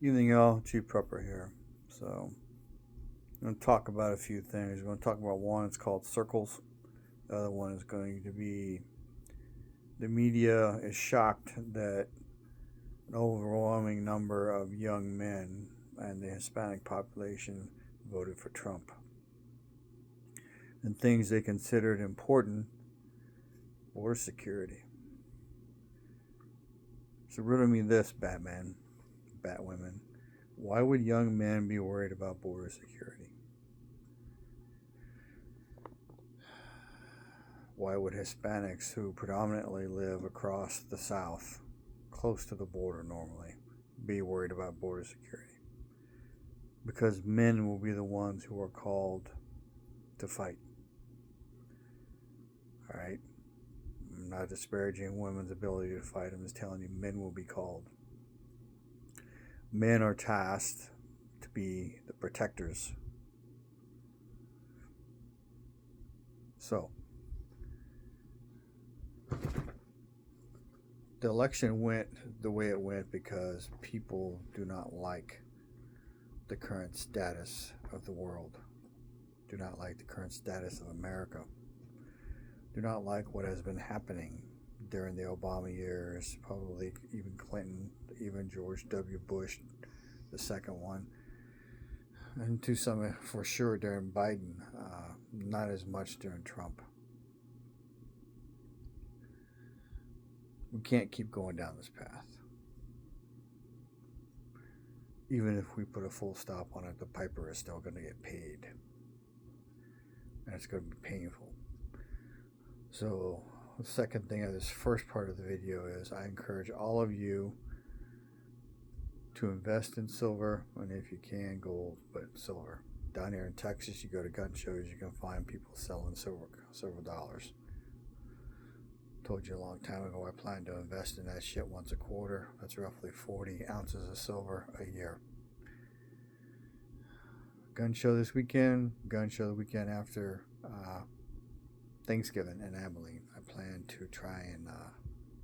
Evening, y'all. Chief Prepper here. So, I'm going to talk about a few things. We're going to talk about one, it's called circles. The other one is going to be the media is shocked that an overwhelming number of young men and the Hispanic population voted for Trump. And things they considered important: border security. So, riddle me this, Batman, Batwomen. Why would young men be worried about border security? Why would Hispanics, who predominantly live across the South, close to the border normally, be worried about border security? Because men will be the ones who are called to fight. Alright? I'm not disparaging women's ability to fight, I'm just telling you men will be called. Men are tasked to be the protectors. So, the election went the way it went because people do not like the current status of the world, do not like the current status of America, do not like what has been happening during the Obama years, probably even Clinton, even George W. Bush, the second one, and to some for sure during Biden, not as much during Trump. We can't keep going down this path. Even if we put a full stop on it, the piper is still going to get paid. And it's going to be painful. So, the second thing of this first part of the video is I encourage all of you to invest in silver, and if you can, gold, but silver. Down here in Texas, you go to gun shows, you can find people selling silver dollars. Told you a long time ago I plan to invest in that shit once a quarter. That's roughly 40 ounces of silver a year. Gun show this weekend, gun show the weekend after Thanksgiving in Abilene. I plan to try and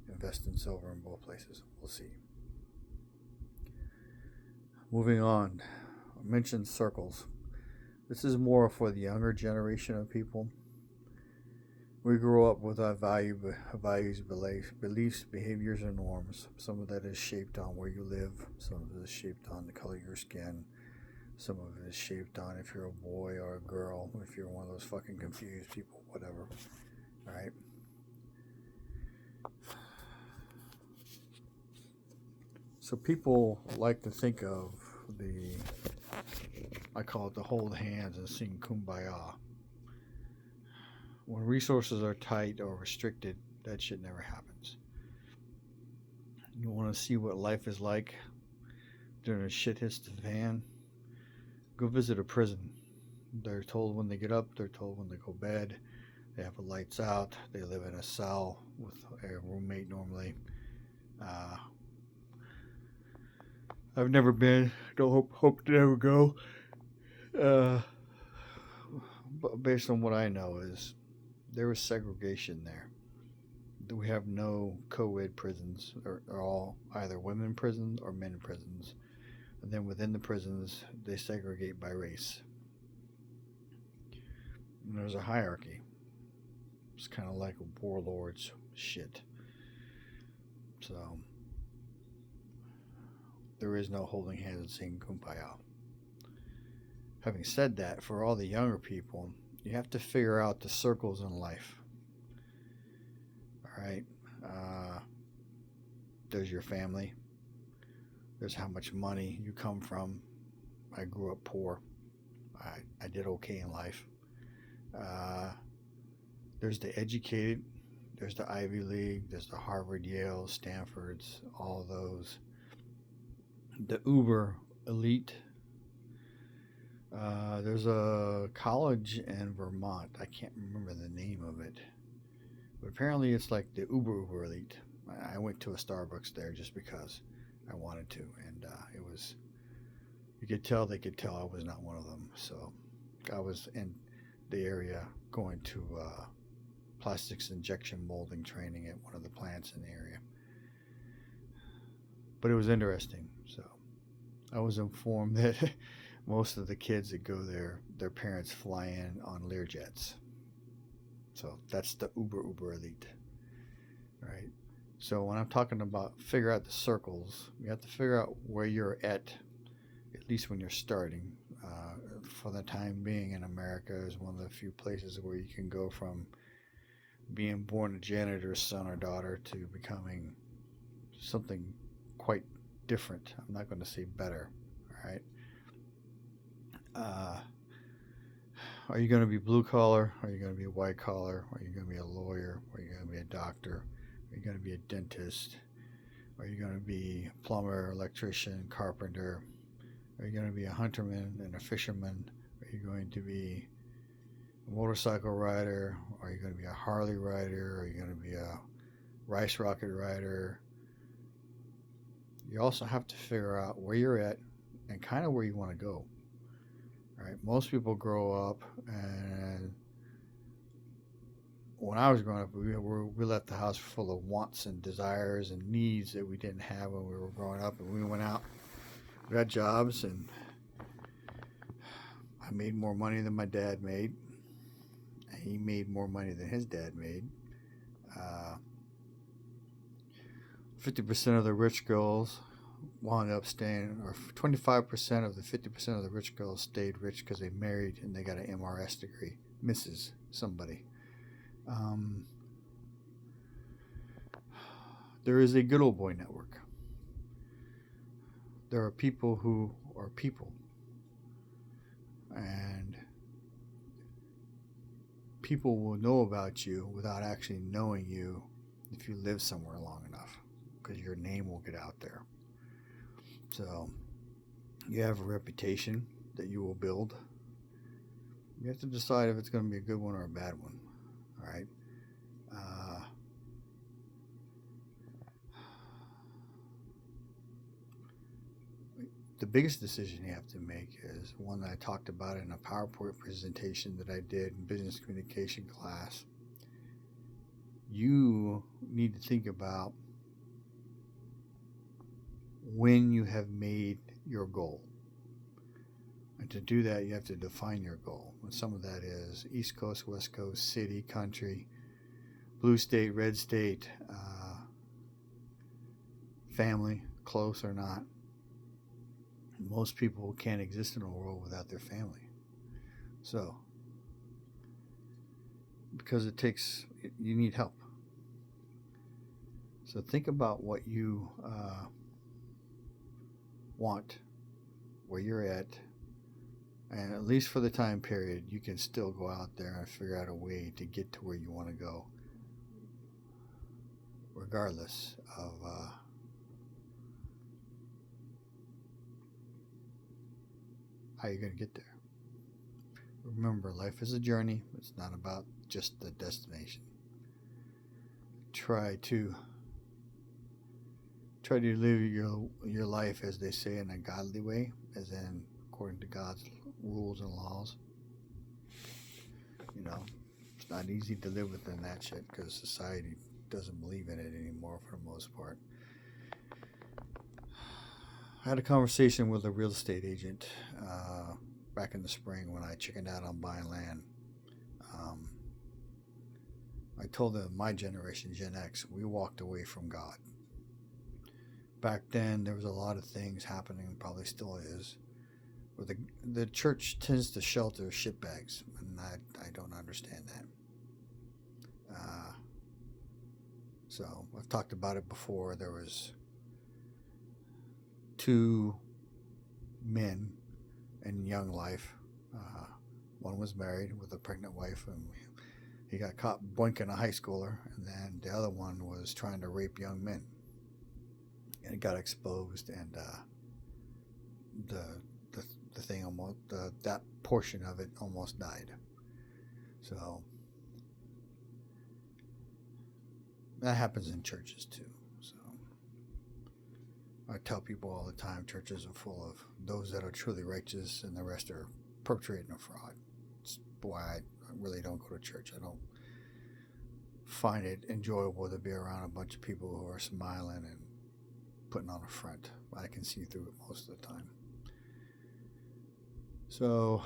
invest in silver in both places. We'll see. Moving on, I mentioned circles. This is more for the younger generation of people. We grow up with our values, beliefs, behaviors, and norms. Some of that is shaped on where you live. Some of it is shaped on the color of your skin. Some of it is shaped on if you're a boy or a girl, if you're one of those fucking confused people, whatever. Alright? So people like to think of I call it the hold hands and sing Kumbaya. When resources are tight or restricted, that shit never happens. You want to see what life is like during a shit hits the fan? Go visit a prison. They're told when they get up, they're told when they go to bed. They have the lights out. They live in a cell with a roommate normally. I've never been. Don't hope to never go. But based on what I know is there was segregation there. We have no co-ed prisons, or all either women prisons or men prisons. And then within the prisons, they segregate by race. And there's a hierarchy. It's kind of like warlords shit. So there is no holding hands and singing Kumbaya. Having said that, for all the younger people, you have to figure out the circles in life. Alright? There's your family. There's how much money you come from. I grew up poor. I did okay in life. There's the educated. There's the Ivy League. There's the Harvard, Yale, Stanfords, all those. The uber elite. There's a college in Vermont. I can't remember the name of it. But apparently it's like the uber elite. I went to a Starbucks there just because I wanted to. And it was, you could tell they could tell I was not one of them. So I was in the area going to plastics injection molding training at one of the plants in the area. But it was interesting. So I was informed that most of the kids that go there, their parents fly in on Learjets. So that's the uber elite, right? So when I'm talking about figure out the circles, you have to figure out where you're at least when you're starting. For the time being, in America is one of the few places where you can go from being born a janitor's son or daughter to becoming something quite different. I'm not going to say better, all right? Uh, are you going to be blue collar? Are you going to be white collar? Are you going to be a lawyer? Are you going to be a doctor? Are you going to be a dentist? Are you going to be a plumber, electrician, carpenter? Are you going to be a hunterman and a fisherman? Are you going to be a motorcycle rider? Are you going to be a Harley rider? Are you going to be a rice rocket rider? You also have to figure out where you're at and kind of where you want to go. All right, most people grow up, and when I was growing up, we left the house full of wants and desires and needs that we didn't have when we were growing up, and we went out. We got jobs, and I made more money than my dad made. He made more money than his dad made. 50% of the rich girls wound up staying, or 25% of the 50% of the rich girls stayed rich because they married and they got an MRS degree. Mrs. somebody. There is a good old boy network. There are people who are people. And people will know about you without actually knowing you if you live somewhere long enough, because your name will get out there. So you have a reputation that you will build. You have to decide if it's going to be a good one or a bad one. All right. The biggest decision you have to make is one that I talked about in a PowerPoint presentation that I did in business communication class. You need to think about when you have made your goal. And to do that, you have to define your goal. And some of that is East Coast, West Coast, city, country, blue state, red state, family, close or not. Most people can't exist in a world without their family. So, because you need help. So think about what you want, where you're at, and at least for the time period, you can still go out there and figure out a way to get to where you want to go, regardless of how you're going to get there. Remember, life is a journey. It's not about just the destination. Try to live your life, as they say, in a godly way, as in according to God's rules and laws. You know, it's not easy to live within that shit because society doesn't believe in it anymore for the most part. I had a conversation with a real estate agent back in the spring when I chickened out on buying land. I told them my generation, Gen X, we walked away from God. Back then, there was a lot of things happening, probably still is, where the church tends to shelter shitbags, and I don't understand that. So I've talked about it before. There was 2 men in young life. One was married with a pregnant wife, and he got caught boinking a high schooler, and then the other one was trying to rape young men, and it got exposed, and the thing almost that portion of it almost died. So that happens in churches too. So I tell people all the time, churches are full of those that are truly righteous, and the rest are perpetrating a fraud. It's why I really don't go to church. I don't find it enjoyable to be around a bunch of people who are smiling and putting on a front. I can see through it most of the time. So,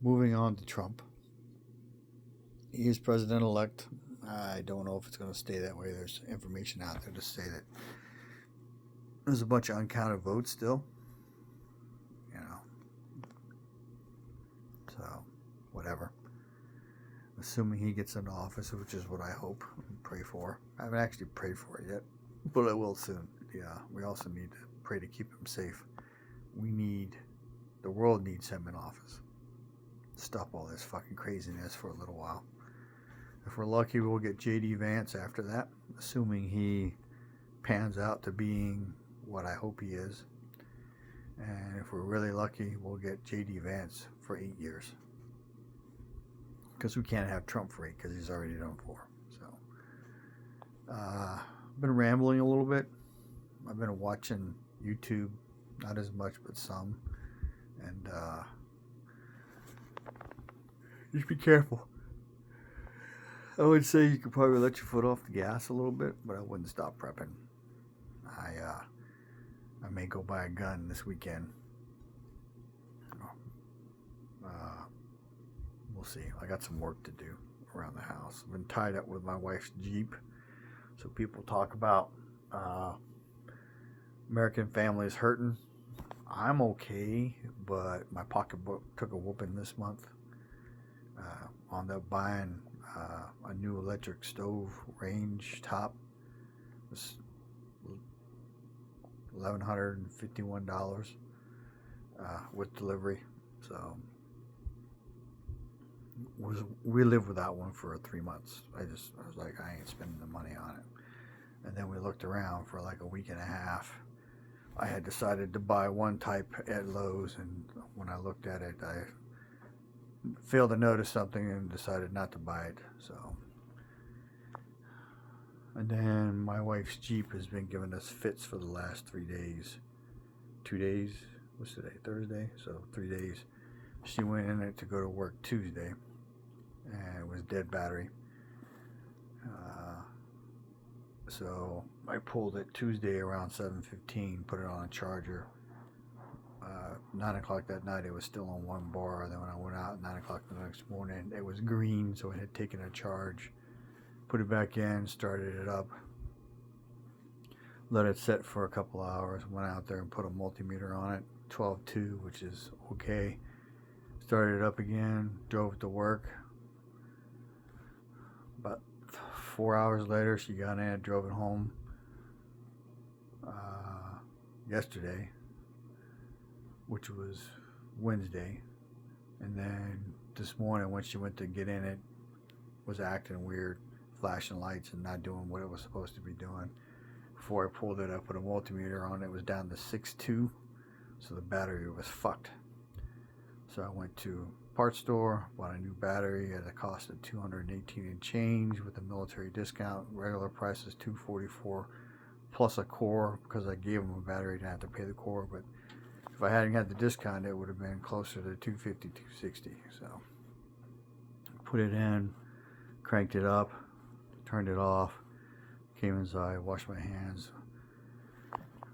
moving on to Trump. He is president-elect. I don't know if it's going to stay that way. There's information out there to say that there's a bunch of uncounted votes still. You know. So, whatever. Assuming he gets into office, which is what I hope and pray for. I haven't actually prayed for it yet, but I will soon. Yeah, we also need to pray to keep him safe. The world needs him in office. Stop all this fucking craziness for a little while. If we're lucky, we'll get J.D. Vance after that, assuming he pans out to being what I hope he is. And if we're really lucky, we'll get J.D. Vance for 8 years. Because we can't have Trump for 8 because he's already done 4. So, I've been rambling a little bit. I've been watching YouTube, not as much, but some. And just be careful. I would say you could probably let your foot off the gas a little bit, but I wouldn't stop prepping. I may go buy a gun this weekend. We'll see. I got some work to do around the house. I've been tied up with my wife's Jeep. So people talk about American families hurting. I'm okay, but my pocketbook took a whooping this month. Wound up buying a new electric stove range top. It was $1,151 with delivery. So we lived without one for 3 months. I was like, I ain't spending the money on it. And then we looked around for like a week and a half. I had decided to buy one type at Lowe's, and when I looked at it, I failed to notice something and decided not to buy it. So, and then my wife's Jeep has been giving us fits for the last 3 days. 2 days? What's today? Thursday? So 3 days. She went in it to go to work Tuesday, and it was dead battery. So I pulled it Tuesday around 7:15, put it on a charger. 9 o'clock that night, it was still on 1 bar. Then when I went out at 9 o'clock the next morning, it was green, so it had taken a charge. Put it back in, started it up, let it set for a couple hours, went out there and put a multimeter on it, 12.2, which is okay. Started it up again, drove it to work. About 4 hours later, she got in and drove it home yesterday, which was Wednesday. And then this morning, when she went to get in it, was acting weird, flashing lights and not doing what it was supposed to be doing. Before I pulled it up, put a multimeter on it, was down to 6.2, so the battery was fucked. So I went to parts store, bought a new battery at a cost of $218 and change with a military discount. Regular price is $244 plus a core, because I gave them a battery, didn't have to pay the core. But if I hadn't had the discount, it would have been closer to $250, $260. So put it in, cranked it up, turned it off, came inside, washed my hands,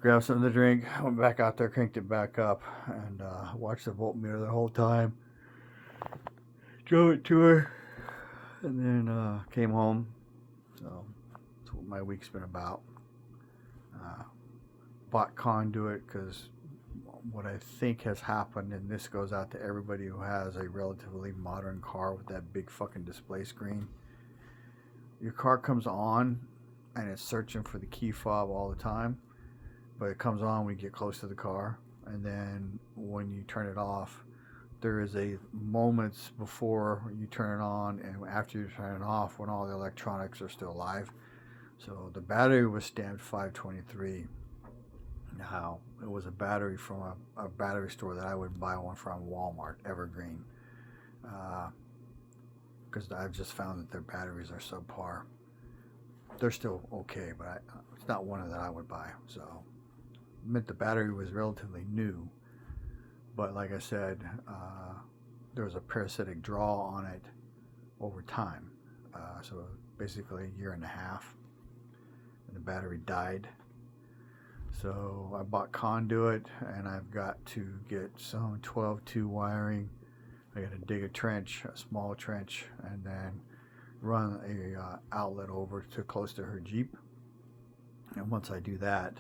grabbed something to drink, went back out there, cranked it back up, and watched the voltmeter the whole time. Drove it to her, and then came home. So that's what my week's been about. Bought conduit, because what I think has happened, and this goes out to everybody who has a relatively modern car with that big fucking display screen. Your car comes on, and it's searching for the key fob all the time, but it comes on when you get close to the car, and then when you turn it off, there is a moments before you turn it on and after you turn it off when all the electronics are still live. So the battery was stamped 523. Now, it was a battery from a battery store that I would buy one from, Walmart, Evergreen. Because I've just found that their batteries are subpar. They're still okay, but it's not one that I would buy. So it meant the battery was relatively new. But like I said, there was a parasitic draw on it over time. So basically a year and a half. And the battery died. So I bought conduit, and I've got to get some 12-2 wiring. I got to dig a trench, a small trench, and then run a outlet over to close to her Jeep. And once I do that,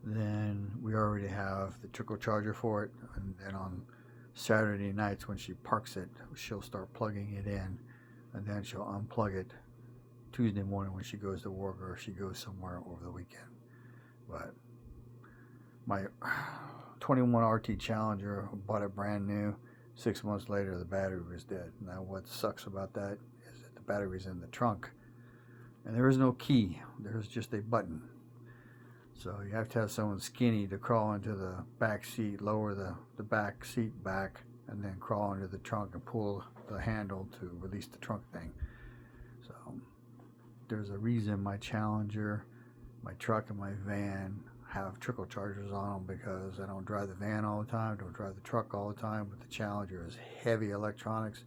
then we already have the trickle charger for it. And then on Saturday nights when she parks it, she'll start plugging it in, and then she'll unplug it Tuesday morning when she goes to work or she goes somewhere over the weekend. But my 21 RT Challenger, bought it brand new. 6 months later, the battery was dead. Now, what sucks about that is that the battery's in the trunk, and there is no key. There's just a button. So you have to have someone skinny to crawl into the back seat, lower the back seat back, and then crawl into the trunk and pull the handle to release the trunk thing. So there's a reason my Challenger, my truck, and my van have trickle chargers on them, because I don't drive the van all the time, don't drive the truck all the time, but the Challenger is heavy electronics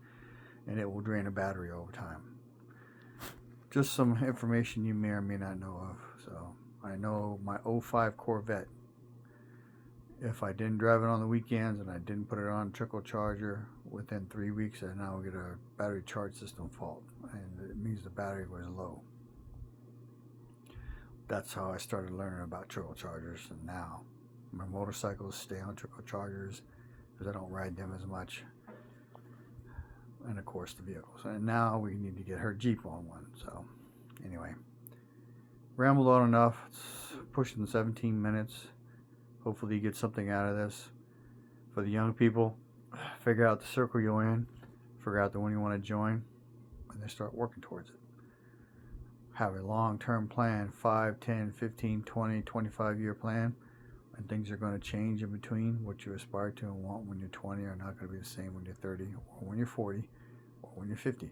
and it will drain a battery over time. Just some information you may or may not know of. So I know my 05 Corvette, if I didn't drive it on the weekends and I didn't put it on a trickle charger, within 3 weeks I now get a battery charge system fault, and it means the battery was low. That's how I started learning about trickle chargers, and now my motorcycles stay on trickle chargers because I don't ride them as much, and of course the vehicles. And now we need to get her Jeep on one. So anyway, rambled on enough. It's pushing 17 minutes. Hopefully you get something out of this. For the young people, figure out the circle you're in, figure out the one you want to join, and then start working towards it. Have a long-term plan, 5, 10, 15, 20, 25-year plan, and things are going to change in between. What you aspire to and want when you're 20 are not going to be the same when you're 30, or when you're 40, or when you're 50.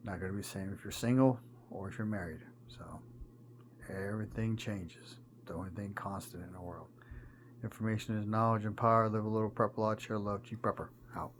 Not going to be the same if you're single or if you're married. So everything changes. The only thing constant in the world. Information is knowledge and power. Live a little, prep a lot, share love. G Prepper out.